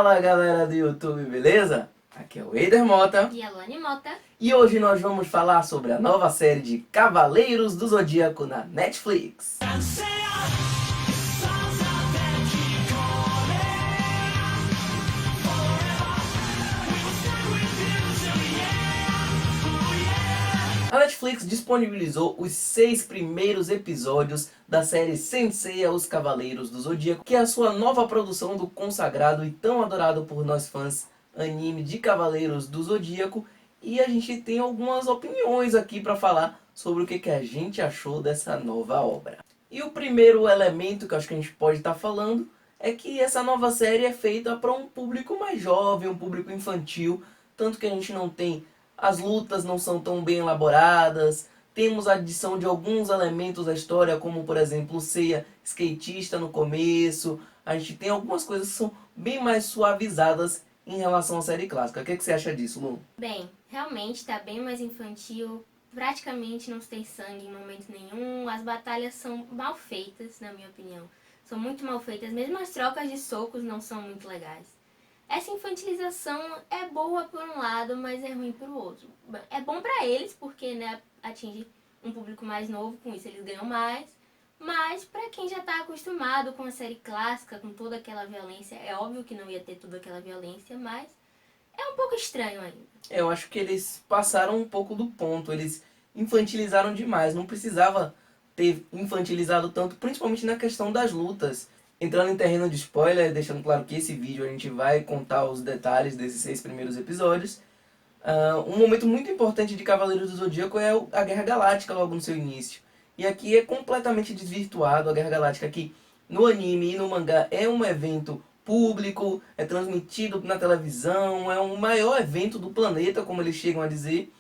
Fala galera do YouTube, beleza? Aqui é o Eider Mota E a Luane Mota. e hoje nós vamos falar sobre a nova série de Cavaleiros do Zodíaco na Netflix. A Netflix disponibilizou os 6 primeiros episódios da série Saint Seiya, Os Cavaleiros do Zodíaco, que é a sua nova produção do consagrado e tão adorado por nós fãs anime de Cavaleiros do Zodíaco. E a gente tem algumas opiniões aqui para falar sobre o que a gente achou dessa nova obra. E o primeiro elemento que eu acho que a gente pode estar falando é que essa nova série é feita para um público mais jovem, um público infantil, tanto que a gente não tem... As lutas não são tão bem elaboradas, temos a adição de alguns elementos da história, como por exemplo o Seiya skatista no começo. A gente tem algumas coisas que são bem mais suavizadas em relação à série clássica. O que você acha disso, Lu? Bem, realmente está bem mais infantil, praticamente não tem sangue em momento nenhum, as batalhas são mal feitas, na minha opinião. São muito mal feitas, mesmo as trocas de socos não são muito legais. Essa infantilização é boa por um lado, mas é ruim por outro. É bom pra eles, porque né, atinge um público mais novo, com isso eles ganham mais. Mas pra quem já tá acostumado com a série clássica, com toda aquela violência, é óbvio que não ia ter toda aquela violência, mas é um pouco estranho ainda. Eu acho que eles passaram um pouco do ponto, eles infantilizaram demais, não precisava ter infantilizado tanto, principalmente na questão das lutas. Entrando em terreno de spoiler, deixando claro que esse vídeo a gente vai contar os detalhes desses 6 primeiros episódios. Um momento muito importante de Cavaleiros do Zodíaco é a Guerra Galáctica logo no seu início. E aqui é completamente desvirtuado a Guerra Galáctica, que no anime e no mangá é um evento público, é transmitido na televisão, é o maior evento do planeta, como eles chegam a dizer.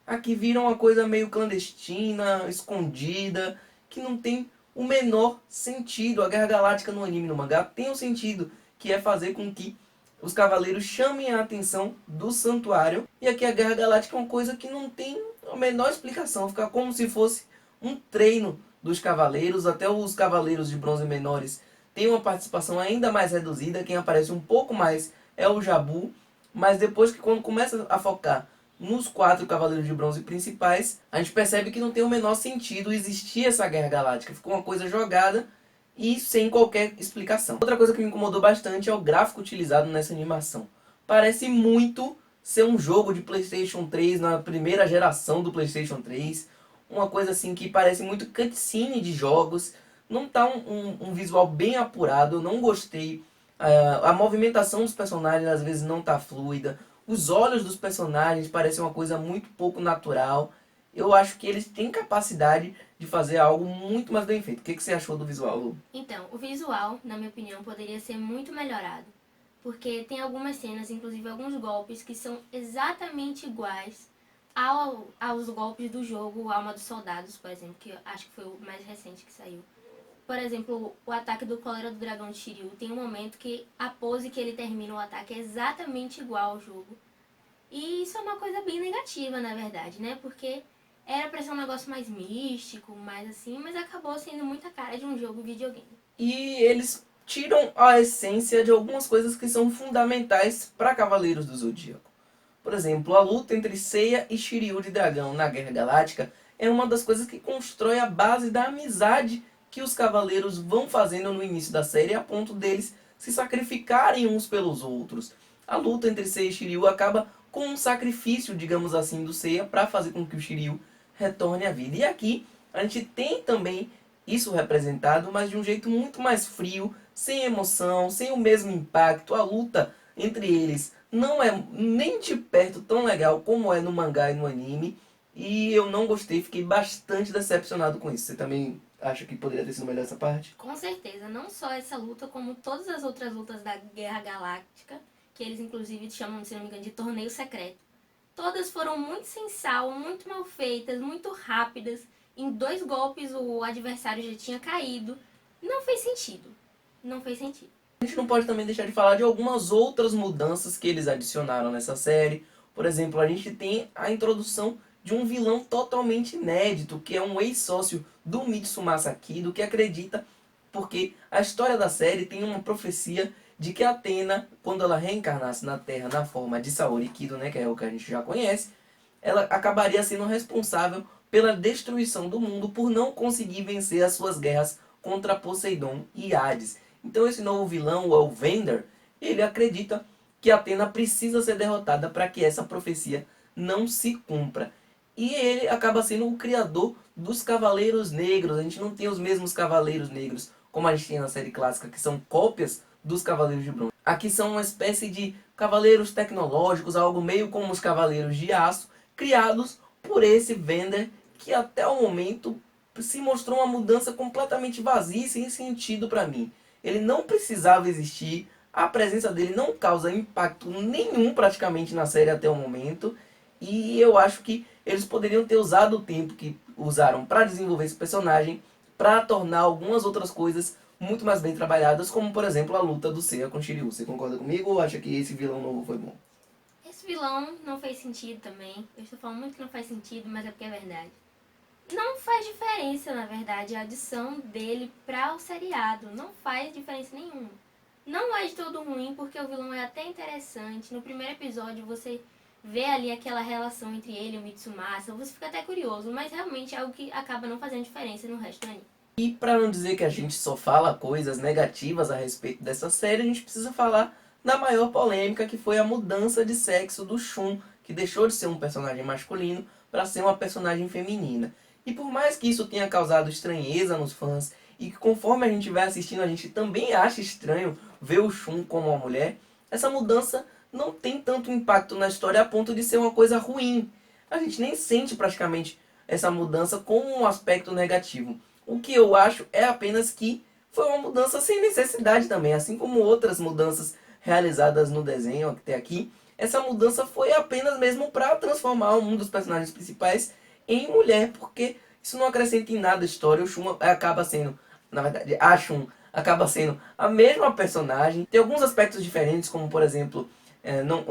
Aqui vira uma coisa meio clandestina, escondida, que não tem o menor sentido. A Guerra Galáctica no anime e no mangá tem um sentido, que é fazer com que os cavaleiros chamem a atenção do santuário. E aqui a Guerra Galáctica é uma coisa que não tem a menor explicação. Fica como se fosse um treino dos cavaleiros. Até os cavaleiros de bronze menores têm uma participação ainda mais reduzida. Quem aparece um pouco mais é o Jabu. Mas depois que quando começa a focar nos 4 Cavaleiros de Bronze principais, a gente percebe que não tem o menor sentido existir essa Guerra Galáctica. Ficou uma coisa jogada e sem qualquer explicação. Outra coisa que me incomodou bastante é o gráfico utilizado nessa animação. Parece muito ser um jogo de PlayStation 3 na primeira geração do PlayStation 3. Uma coisa assim que parece muito cutscene de jogos. Não tá um visual bem apurado, eu não gostei. A movimentação dos personagens às vezes não tá fluida. Os olhos dos personagens parecem uma coisa muito pouco natural. Eu acho que eles têm capacidade de fazer algo muito mais bem feito. O que você achou do visual, Lu? Então, o visual, na minha opinião, poderia ser muito melhorado. Porque tem algumas cenas, inclusive alguns golpes, que são exatamente iguais aos golpes do jogo Alma dos Soldados, por exemplo, que eu acho que foi o mais recente que saiu. Por exemplo, o ataque do Cólera do Dragão de Shiryu tem um momento que a pose que ele termina o ataque é exatamente igual ao jogo. E isso é uma coisa bem negativa, na verdade, né? Porque era pra ser um negócio mais místico, mais assim, mas acabou sendo muita cara de um jogo videogame. E eles tiram a essência de algumas coisas que são fundamentais para Cavaleiros do Zodíaco. Por exemplo, a luta entre Seiya e Shiryu de Dragão na Guerra Galáctica é uma das coisas que constrói a base da amizade que os cavaleiros vão fazendo no início da série, a ponto deles se sacrificarem uns pelos outros. A luta entre Seiya e Shiryu acaba com um sacrifício, digamos assim, do Seiya para fazer com que o Shiryu retorne à vida. E aqui a gente tem também isso representado, mas de um jeito muito mais frio, sem emoção, sem o mesmo impacto. A luta entre eles não é nem de perto tão legal como é no mangá e no anime. E eu não gostei, fiquei bastante decepcionado com isso. Você também acha que poderia ter sido melhor essa parte? Com certeza, não só essa luta, como todas as outras lutas da Guerra Galáctica, que eles inclusive chamam, se não me engano, de torneio secreto. Todas foram muito sem sal, muito mal feitas, muito rápidas. Em 2 golpes o adversário já tinha caído. Não fez sentido. Não fez sentido. A gente não pode também deixar de falar de algumas outras mudanças que eles adicionaram nessa série. Por exemplo, a gente tem a introdução de um vilão totalmente inédito, que é um ex-sócio do Mitsumasa Kido, que acredita, porque a história da série tem uma profecia de que Athena, quando ela reencarnasse na Terra na forma de Saori Kido, né, que é o que a gente já conhece, ela acabaria sendo responsável pela destruição do mundo por não conseguir vencer as suas guerras contra Poseidon e Hades. Então esse novo vilão, o Elvender, ele acredita que Athena precisa ser derrotada para que essa profecia não se cumpra. E ele acaba sendo o criador dos Cavaleiros Negros. A gente não tem os mesmos Cavaleiros Negros como a gente tem na série clássica, que são cópias dos Cavaleiros de Bronze. Aqui são uma espécie de cavaleiros tecnológicos, algo meio como os Cavaleiros de Aço, criados por esse Vender, que até o momento se mostrou uma mudança completamente vazia e sem sentido para mim. Ele não precisava existir, a presença dele não causa impacto nenhum praticamente na série até o momento, e eu acho que eles poderiam ter usado o tempo que usaram para desenvolver esse personagem para tornar algumas outras coisas muito mais bem trabalhadas, como por exemplo a luta do Seiya com Shiryu. Você concorda comigo ou acha que esse vilão novo foi bom? Esse vilão não fez sentido também. Eu estou falando muito que não faz sentido, mas é porque é verdade. Não faz diferença, na verdade, a adição dele para o seriado. Não faz diferença nenhuma. Não é de todo ruim, porque o vilão é até interessante. No primeiro episódio você vê ali aquela relação entre ele e o Mitsumasa. Você fica até curioso, mas realmente é algo que acaba não fazendo diferença no resto do anime. E para não dizer que a gente só fala coisas negativas a respeito dessa série, a gente precisa falar da maior polêmica, que foi a mudança de sexo do Shun, que deixou de ser um personagem masculino para ser uma personagem feminina. E por mais que isso tenha causado estranheza nos fãs, e que conforme a gente vai assistindo a gente também acha estranho ver o Shun como uma mulher, essa mudança não tem tanto impacto na história a ponto de ser uma coisa ruim. A gente nem sente praticamente essa mudança como um aspecto negativo. O que eu acho é apenas que foi uma mudança sem necessidade também, assim como outras mudanças realizadas no desenho até aqui. Essa mudança foi apenas mesmo para transformar um dos personagens principais em mulher, porque isso não acrescenta em nada a história. O Shun acaba sendo, na verdade, a Shun acaba sendo a mesma personagem. Tem alguns aspectos diferentes, como por exemplo, não,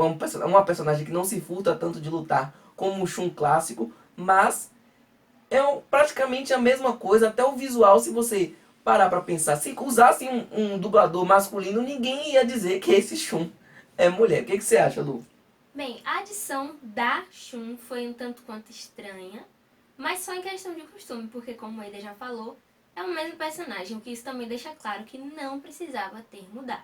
uma personagem que não se furta tanto de lutar como o Shun clássico, mas é praticamente a mesma coisa, até o visual. Se você parar pra pensar, se usasse um dublador masculino, ninguém ia dizer que esse Shun é mulher. O que você acha, Lu? Bem, a adição da Shun foi um tanto quanto estranha, mas só em questão de costume, porque como ele já falou, é o mesmo personagem, o que isso também deixa claro que não precisava ter mudado.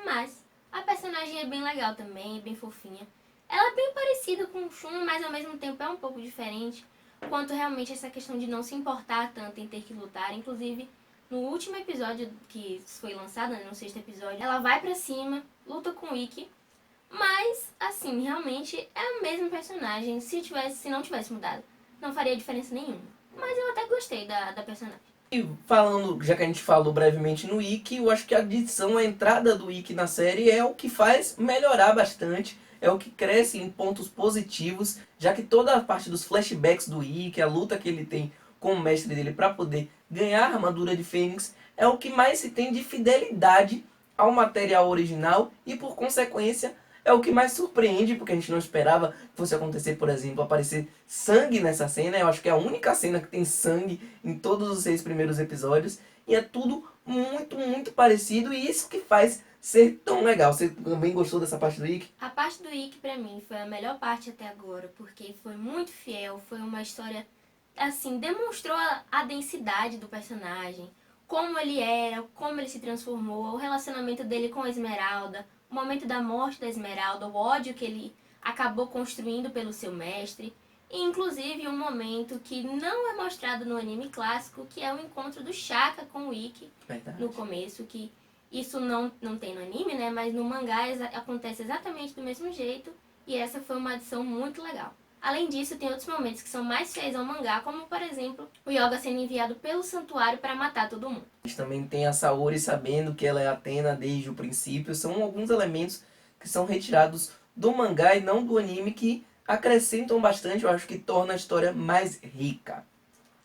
Mas a personagem é bem legal também, bem fofinha. Ela é bem parecida com o Shun, mas ao mesmo tempo é um pouco diferente, quanto realmente essa questão de não se importar tanto em ter que lutar. Inclusive, no último episódio que foi lançado, né, no sexto episódio, ela vai pra cima, luta com o Ikki, mas, assim, realmente é o mesmo personagem. Se não tivesse mudado, não faria diferença nenhuma. Mas eu até gostei da personagem. E falando, já que a gente falou brevemente no Ikki, eu acho que a adição, a entrada do Ikki na série é o que faz melhorar bastante, é o que cresce em pontos positivos, já que toda a parte dos flashbacks do Ikki, a luta que ele tem com o mestre dele para poder ganhar a armadura de Fênix, é o que mais se tem de fidelidade ao material original e, por consequência, é o que mais surpreende, porque a gente não esperava que fosse acontecer, por exemplo, aparecer sangue nessa cena. Eu acho que é a única cena que tem sangue em todos os 6 primeiros episódios. E é tudo muito, muito parecido. E isso que faz ser tão legal. Você também gostou dessa parte do Ikki? A parte do Ikki, pra mim, foi a melhor parte até agora, porque foi muito fiel, foi uma história, assim, demonstrou a densidade do personagem, como ele era, como ele se transformou, o relacionamento dele com a Esmeralda, o momento da morte da Esmeralda, o ódio que ele acabou construindo pelo seu mestre, e inclusive um momento que não é mostrado no anime clássico, que é o encontro do Shaka com o Ikki. Verdade. No começo, que isso não tem no anime, né? Mas no mangá acontece exatamente do mesmo jeito, e essa foi uma adição muito legal. Além disso, tem outros momentos que são mais fiéis ao mangá, como por exemplo, o Yoga sendo enviado pelo santuário para matar todo mundo. A gente também tem a Saori sabendo que ela é Athena desde o princípio. São alguns elementos que são retirados do mangá e não do anime, que acrescentam bastante, eu acho que torna a história mais rica.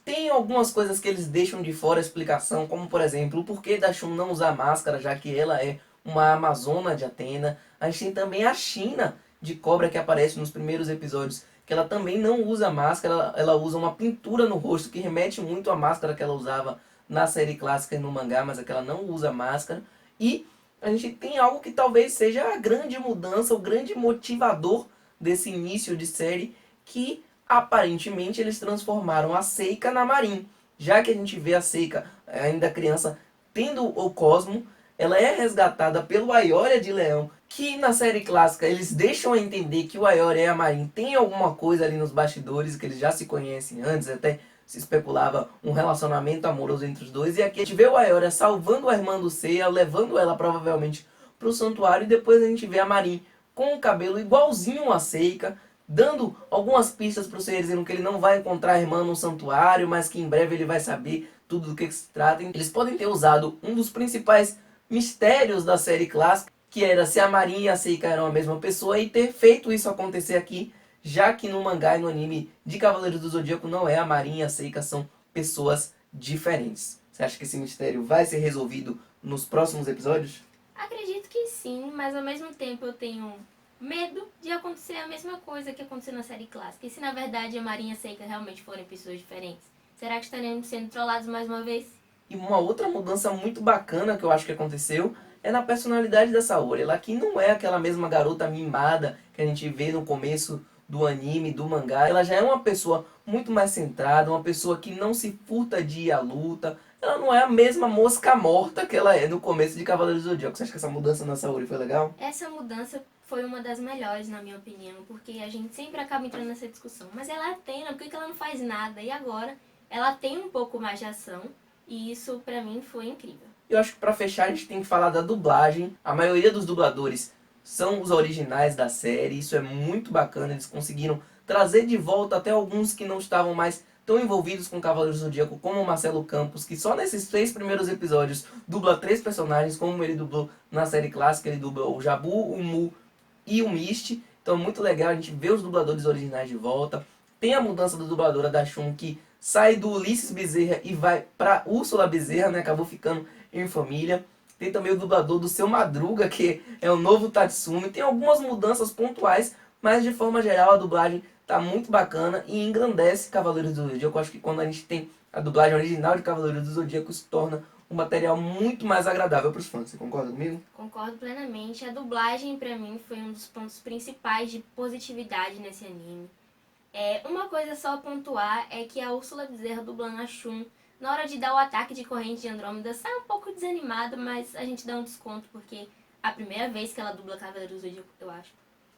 Tem algumas coisas que eles deixam de fora a explicação, como por exemplo, o porquê da Shun não usar máscara, já que ela é uma amazona de Athena. A gente tem também a China de cobra, que aparece nos primeiros episódios, que ela também não usa máscara, ela usa uma pintura no rosto que remete muito à máscara que ela usava na série clássica e no mangá, mas é que ela não usa máscara. E a gente tem algo que talvez seja a grande mudança, o grande motivador desse início de série, que aparentemente eles transformaram a Seika na Marin. Já que a gente vê a Seika, ainda criança, tendo o Cosmo, ela é resgatada pelo Aioria de Leão, que na série clássica eles deixam a entender que o Aioria e a Marin têm alguma coisa ali nos bastidores, que eles já se conhecem antes, até se especulava um relacionamento amoroso entre os dois. E aqui a gente vê o Aioria salvando a irmã do Seiya, levando ela provavelmente para o santuário, e depois a gente vê a Marin com o cabelo igualzinho a Seika, dando algumas pistas para o Seiya, dizendo que ele não vai encontrar a irmã no santuário, mas que em breve ele vai saber tudo do que se trata. Eles podem ter usado um dos principais mistérios da série clássica, que era se a Marin e a Seika eram a mesma pessoa, e ter feito isso acontecer aqui, já que no mangá e no anime de Cavaleiros do Zodíaco não é, a Marin e a Seika são pessoas diferentes. Você acha que esse mistério vai ser resolvido nos próximos episódios? Acredito que sim, mas ao mesmo tempo eu tenho medo de acontecer a mesma coisa que aconteceu na série clássica. E se na verdade a Marin e a Seika realmente forem pessoas diferentes? Será que estaremos sendo trollados mais uma vez? E uma outra mudança muito bacana que eu acho que aconteceu é na personalidade da Saori. Ela aqui não é aquela mesma garota mimada que a gente vê no começo do anime, do mangá. Ela já é uma pessoa muito mais centrada, uma pessoa que não se furta de ir à luta. Ela não é a mesma mosca morta que ela é no começo de Cavaleiros do Zodíaco. Você acha que essa mudança na Saori foi legal? Essa mudança foi uma das melhores, na minha opinião, porque a gente sempre acaba entrando nessa discussão. Mas ela é Athena, por que ela não faz nada? E agora ela tem um pouco mais de ação, e isso pra mim foi incrível. Eu acho que pra fechar a gente tem que falar da dublagem. A maioria dos dubladores são os originais da série, isso é muito bacana. Eles conseguiram trazer de volta até alguns que não estavam mais tão envolvidos com Cavaleiros do Zodíaco, como o Marcelo Campos, que só nesses 3 primeiros episódios dubla 3 personagens, como ele dublou na série clássica. Ele dubla o Jabu, o Mu e o Misty. Então é muito legal a gente ver os dubladores originais de volta. Tem a mudança da dubladora da Shun, que sai do Ulisses Bezerra e vai pra Úrsula Bezerra, né? Acabou ficando em família. Tem também o dublador do Seu Madruga, que é o novo Tatsumi. Tem algumas mudanças pontuais, mas de forma geral a dublagem tá muito bacana e engrandece Cavaleiros do Zodíaco. Eu acho que quando a gente tem a dublagem original de Cavaleiros do Zodíaco, isso torna um material muito mais agradável para os fãs. Você concorda comigo? Concordo plenamente. A dublagem pra mim foi um dos pontos principais de positividade nesse anime. Uma coisa só a pontuar é que a Úrsula Bezerra dublando a Shun, na hora de dar o ataque de corrente de Andrômeda, sai um pouco desanimada, mas a gente dá um desconto porque é a primeira vez que ela dubla Cavaleiros do Zodíaco, eu acho.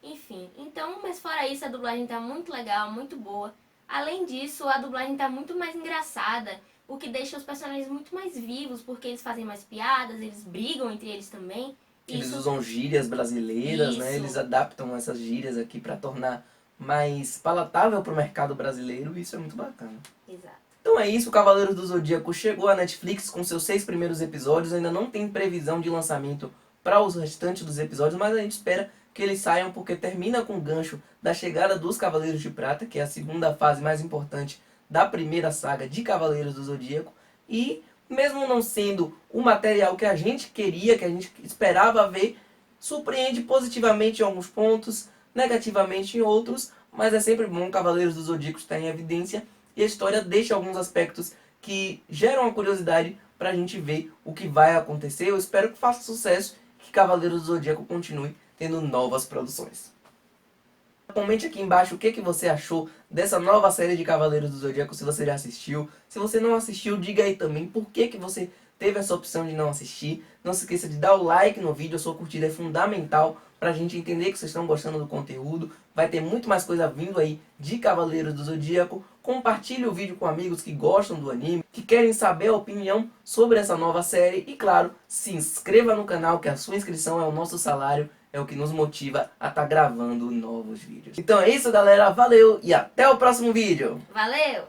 Enfim, então, mas fora isso, a dublagem tá muito legal, muito boa. Além disso, a dublagem tá muito mais engraçada, o que deixa os personagens muito mais vivos, porque eles fazem mais piadas, eles brigam entre eles também. Eles usam gírias brasileiras, né? Eles adaptam essas gírias aqui para tornar mais palatável para o mercado brasileiro, e isso é muito bacana. Exato. Então é isso, o Cavaleiros do Zodíaco chegou à Netflix com seus 6 primeiros episódios. Ainda não tem previsão de lançamento para os restantes dos episódios, mas a gente espera que eles saiam, porque termina com o gancho da chegada dos Cavaleiros de Prata, que é a segunda fase mais importante da primeira saga de Cavaleiros do Zodíaco. E mesmo não sendo o material que a gente queria, que a gente esperava ver, surpreende positivamente em alguns pontos, negativamente em outros, mas é sempre bom Cavaleiros do Zodíaco estar em evidência, e a história deixa alguns aspectos que geram a curiosidade pra gente ver o que vai acontecer. Eu espero que faça sucesso, que Cavaleiros do Zodíaco continue tendo novas produções. Comente aqui embaixo o que você achou dessa nova série de Cavaleiros do Zodíaco, se você já assistiu. Se você não assistiu, diga aí também por que você teve essa opção de não assistir. Não se esqueça de dar o like no vídeo, a sua curtida é fundamental pra gente entender que vocês estão gostando do conteúdo. Vai ter muito mais coisa vindo aí de Cavaleiros do Zodíaco. Compartilhe o vídeo com amigos que gostam do anime, que querem saber a opinião sobre essa nova série. E claro, se inscreva no canal, que a sua inscrição é o nosso salário, é o que nos motiva a estar gravando novos vídeos. Então é isso, galera. Valeu e até o próximo vídeo. Valeu!